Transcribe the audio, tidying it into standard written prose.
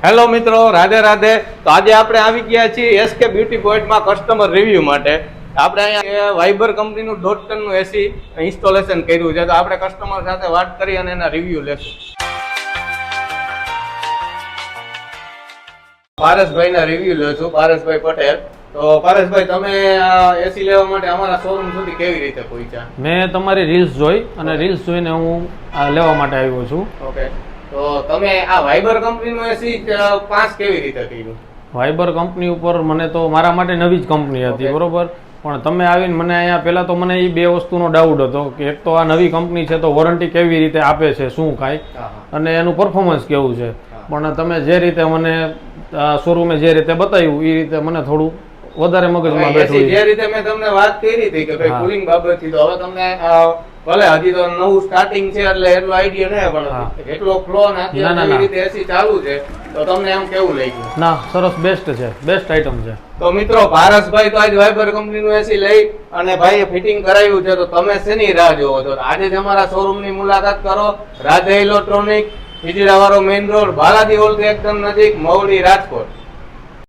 Hello મિત્રો, રાધે રાધે. તો આજે આપણે આવી ગયા છીએ એસકે બ્યુટી પોઈન્ટમાં કસ્ટમર રિવ્યુ માટે. આપણે અહીંયા વાઇબર કંપનીનું 1.5 ટનનું એસી ઇન્સ્ટોલેશન કર્યું છે. તો આપણે કસ્ટમર સાથે વાત કરી અને એના રિવ્યુ લેશું. પારસભાઈના રિવ્યુ લેશું. પારસભાઈ પટેલ. તો પારસભાઈ, તમે એસી લેવા માટે અમારા શોરૂમ સુધી કેવી રીતે પહોંચ્યા? મેં તમારી રીલ્સ જોઈ અને રીલ્સ જોઈને હું આ લેવા માટે આવ્યો છું. ઓકે, તો તમે આ વાઇબર કંપનીનું એસી 5 કેવી રીતે કર્યું? વાઇબર કંપની ઉપર મને તો મારા માટે નવી જ કંપની હતી, બરોબર. પણ તમે આવીને મને અહીંયા પહેલા તો મને એ બે વસ્તુનો ડાઉટ હતો કે એક તો આ નવી કંપની છે તો વોરંટી કેવી રીતે આપે છે, શું કાંઈ, અને એનું પરફોર્મન્સ કેવું છે. પણ તમે જે રીતે મને શોરૂમે જે રીતે બતાવ્યું એ રીતે મને થોડું વધારે મગજમાં બેઠું. જે રીતે મેં તમને વાત કરી હતી કે ભાઈ કુલિંગ બાબતથી, તો હવે તમને ભલે હજી તો નવું સ્ટાર્ટિંગ છે એટલે એટલો આઈડિયા નહીં, પણ એટલો ફ્લો નાખી એવી રીતે એસી ચાલુ છે તો તમને એમ કેવું લાગ્યું? ના, સરસ, બેસ્ટ છે, બેસ્ટ આઈટમ છે. તો મિત્રો, પારસભાઈ તો આજ વાઇબર કંપનીનું એસી લઈ અને ભાઈએ ફિટિંગ કરાવ્યું છે. તો તમે શેની રાહ જોવો છો? આજે જ અમારા શોરૂમની મુલાકાત કરો. રાધે ઇલેક્ટ્રોનિક, હિજડાવાળો મેઇન રોડ, બાલાજી હોલથી એકદમ નજીક, મવડી, રાજકોટ.